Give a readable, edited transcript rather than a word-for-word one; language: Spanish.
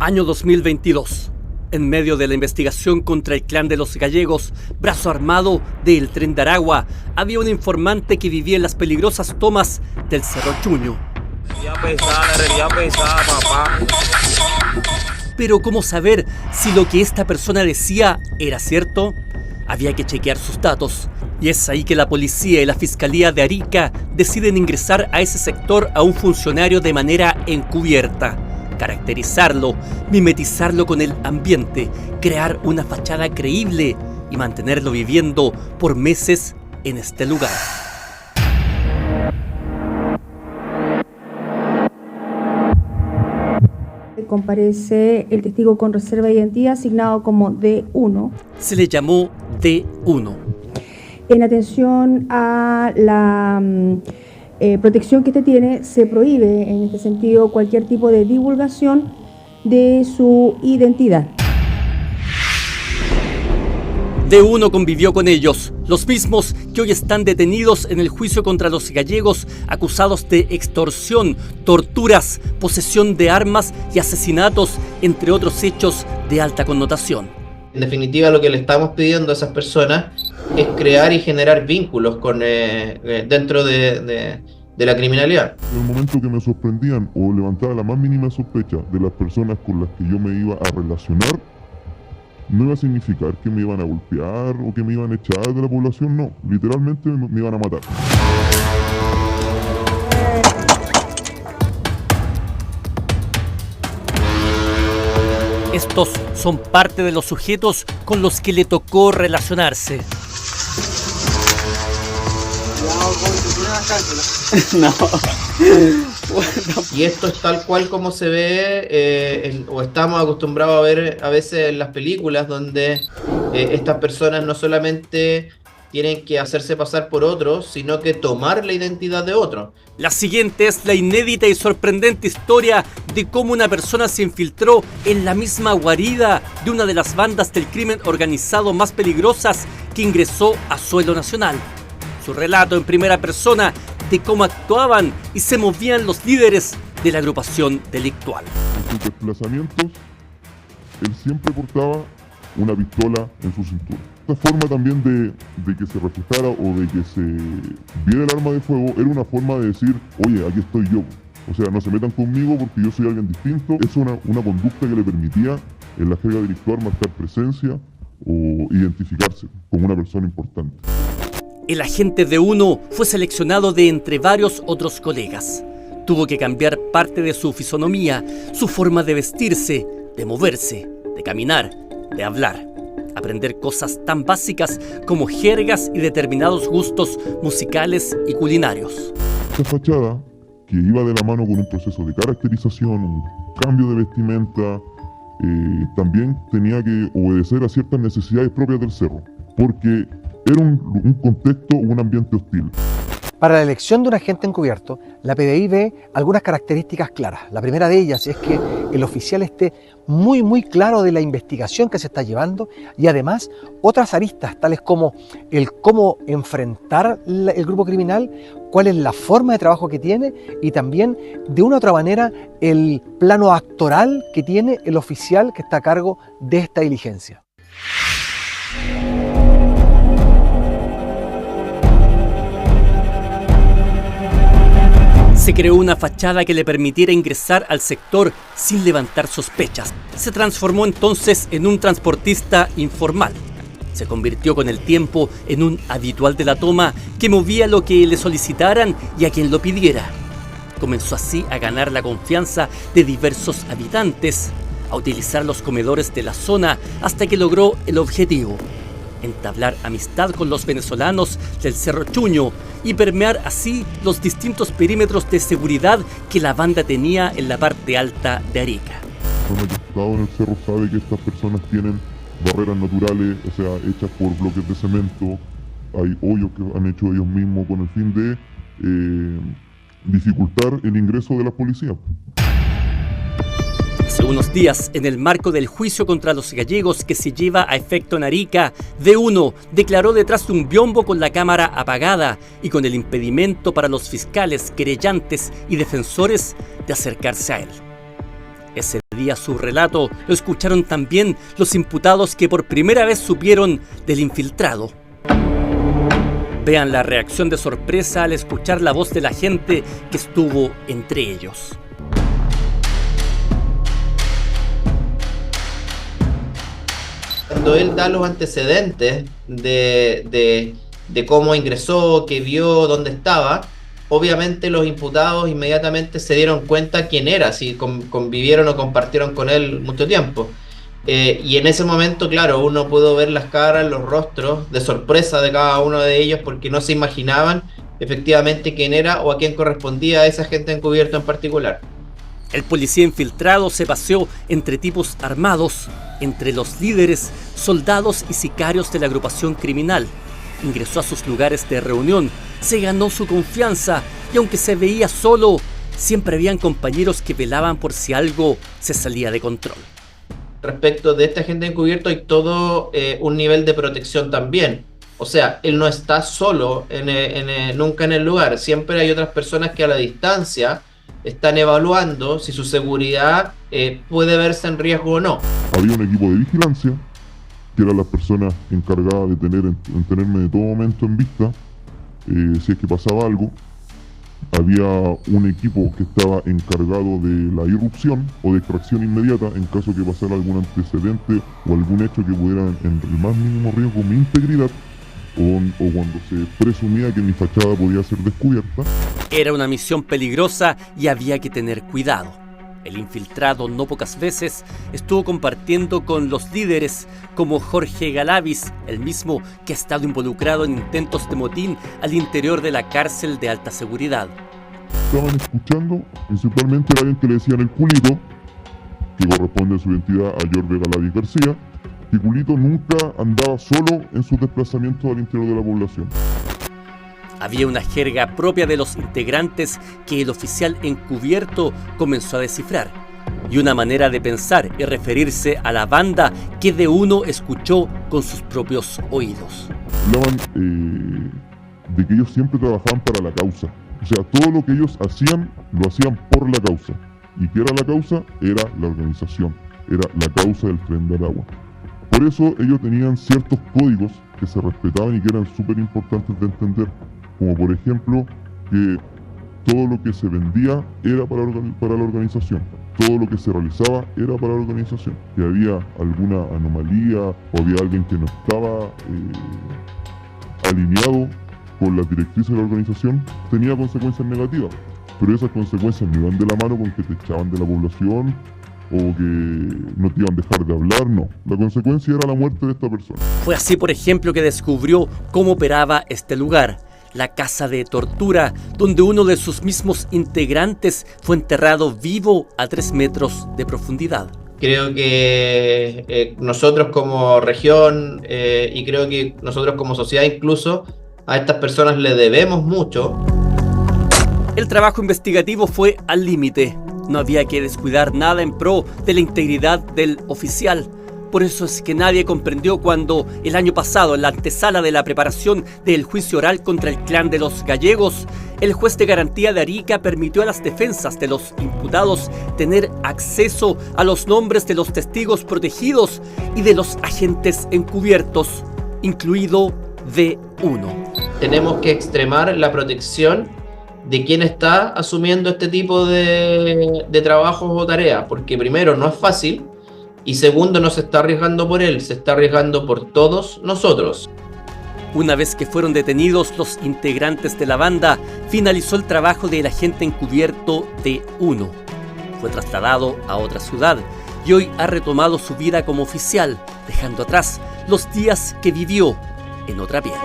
Año 2022. En medio de la investigación contra el clan de los gallegos, brazo armado del Tren de Aragua, había un informante que vivía en las peligrosas tomas del Cerro Chuño. Papá. Pero ¿cómo saber si lo que esta persona decía era cierto? Había que chequear sus datos. Y es ahí que la policía y la Fiscalía de Arica deciden ingresar a ese sector a un funcionario de manera encubierta. Caracterizarlo, mimetizarlo con el ambiente, crear una fachada creíble y mantenerlo viviendo por meses en este lugar. Comparece el testigo con reserva de identidad asignado como D1. Se le llamó D1. En atención a la protección que tiene, se prohíbe en este sentido cualquier tipo de divulgación de su identidad. D1 convivió con ellos, los mismos que hoy están detenidos en el juicio contra los gallegos, acusados de extorsión, torturas, posesión de armas y asesinatos, entre otros hechos de alta connotación. En definitiva, lo que le estamos pidiendo a esas personas es crear y generar vínculos con, dentro de la criminalidad. En el momento que me sorprendían o levantaba la más mínima sospecha de las personas con las que yo me iba a relacionar, no iba a significar que me iban a golpear o que me iban a echar de la población, no. Literalmente me iban a matar. Estos son parte de los sujetos con los que le tocó relacionarse. No. Y esto es tal cual como se ve o estamos acostumbrados a ver a veces en las películas, donde estas personas no solamente tienen que hacerse pasar por otros, sino que tomar la identidad de otros. La siguiente es la inédita y sorprendente historia de cómo una persona se infiltró en la misma guarida de una de las bandas del crimen organizado más peligrosas que ingresó a suelo nacional. Su relato en primera persona de cómo actuaban y se movían los líderes de la agrupación delictual. En sus desplazamientos, él siempre portaba una pistola en su cintura. Esta forma también de que se reflejara o de que se viera el arma de fuego era una forma de decir, oye, aquí estoy yo. O sea, no se metan conmigo porque yo soy alguien distinto. Es una conducta que le permitía en la jerga delictual marcar presencia o identificarse como una persona importante. El agente D1 fue seleccionado de entre varios otros colegas. Tuvo que cambiar parte de su fisonomía, su forma de vestirse, de moverse, de caminar, de hablar. Aprender cosas tan básicas como jergas y determinados gustos musicales y culinarios. Esta fachada, que iba de la mano con un proceso de caracterización, un cambio de vestimenta, también tenía que obedecer a ciertas necesidades propias del cerro, porque era un contexto, un ambiente hostil. Para la elección de un agente encubierto, la PDI ve algunas características claras. La primera de ellas es que el oficial esté muy claro de la investigación que se está llevando y además otras aristas, tales como el cómo enfrentar el grupo criminal, cuál es la forma de trabajo que tiene y también, de una u otra manera, el plano actoral que tiene el oficial que está a cargo de esta diligencia. Se creó una fachada que le permitiera ingresar al sector sin levantar sospechas. Se transformó entonces en un transportista informal. Se convirtió con el tiempo en un habitual de la toma que movía lo que le solicitaran y a quien lo pidiera. Comenzó así a ganar la confianza de diversos habitantes, a utilizar los comedores de la zona hasta que logró el objetivo: entablar amistad con los venezolanos del Cerro Chuño y permear así los distintos perímetros de seguridad que la banda tenía en la parte alta de Arica. La persona que ha estado en el cerro sabe que estas personas tienen barreras naturales, o sea, hechas por bloques de cemento. Hay hoyos que han hecho ellos mismos con el fin de dificultar el ingreso de la policía. Hace unos días, en el marco del juicio contra los gallegos que se lleva a efecto en Arica, D1 declaró detrás de un biombo con la cámara apagada y con el impedimento para los fiscales, querellantes y defensores de acercarse a él. Ese día su relato lo escucharon también los imputados que por primera vez supieron del infiltrado. Vean la reacción de sorpresa al escuchar la voz de la gente que estuvo entre ellos. Cuando él da los antecedentes de cómo ingresó, qué vio, dónde estaba, obviamente los imputados inmediatamente se dieron cuenta quién era, si convivieron o compartieron con él mucho tiempo. Y en ese momento, claro, uno pudo ver las caras, los rostros de sorpresa de cada uno de ellos porque no se imaginaban efectivamente quién era o a quién correspondía a esa gente encubierta en particular. El policía infiltrado se paseó entre tipos armados, entre los líderes, soldados y sicarios de la agrupación criminal. Ingresó a sus lugares de reunión, se ganó su confianza y aunque se veía solo, siempre habían compañeros que velaban por si algo se salía de control. Respecto de este agente encubierto hay todo un nivel de protección también. O sea, él no está solo nunca en el lugar. Siempre hay otras personas que a la distancia están evaluando si su seguridad puede verse en riesgo o no. Había un equipo de vigilancia, que eran las personas encargadas de tenerme de todo momento en vista, si es que pasaba algo. Había un equipo que estaba encargado de la irrupción o de extracción inmediata en caso que pasara algún antecedente o algún hecho que pudiera en el más mínimo riesgo mi integridad o cuando se presumía que mi fachada podía ser descubierta. Era una misión peligrosa y había que tener cuidado. El infiltrado no pocas veces estuvo compartiendo con los líderes como Jorge Galavis, el mismo que ha estado involucrado en intentos de motín al interior de la cárcel de alta seguridad. Estaban escuchando principalmente a alguien que le decían el Culito, que corresponde a su identidad a Jorge Galavis García, que Culito nunca andaba solo en sus desplazamientos al interior de la población. Había una jerga propia de los integrantes que el oficial encubierto comenzó a descifrar, y una manera de pensar y referirse a la banda que D1 escuchó con sus propios oídos. Hablaban de que ellos siempre trabajaban para la causa. O sea, todo lo que ellos hacían, lo hacían por la causa. ¿Y qué era la causa? Era la organización, era la causa del Tren de Aragua. Por eso ellos tenían ciertos códigos que se respetaban y que eran súper importantes de entender. Como por ejemplo, que todo lo que se vendía era para la organización, todo lo que se realizaba era para la organización. Si había alguna anomalía o había alguien que no estaba alineado con las directrices de la organización, tenía consecuencias negativas. Pero esas consecuencias no iban de la mano con que te echaban de la población o que no te iban a dejar de hablar, no. La consecuencia era la muerte de esta persona. Fue así, por ejemplo, que descubrió cómo operaba este lugar, la casa de tortura, donde uno de sus mismos integrantes fue enterrado vivo a 3 metros de profundidad. Creo que nosotros como región y creo que nosotros como sociedad incluso a estas personas le debemos mucho. El trabajo investigativo fue al límite. No había que descuidar nada en pro de la integridad del oficial. Por eso es que nadie comprendió cuando el año pasado, en la antesala de la preparación del juicio oral contra el clan de los gallegos, el juez de garantía de Arica permitió a las defensas de los imputados tener acceso a los nombres de los testigos protegidos y de los agentes encubiertos, incluido D1. Tenemos que extremar la protección de quien está asumiendo este tipo de trabajos o tareas, porque primero no es fácil, y segundo, no se está arriesgando por él, se está arriesgando por todos nosotros. Una vez que fueron detenidos los integrantes de la banda, finalizó el trabajo del agente encubierto D1. Fue trasladado a otra ciudad y hoy ha retomado su vida como oficial, dejando atrás los días que vivió en otra piel.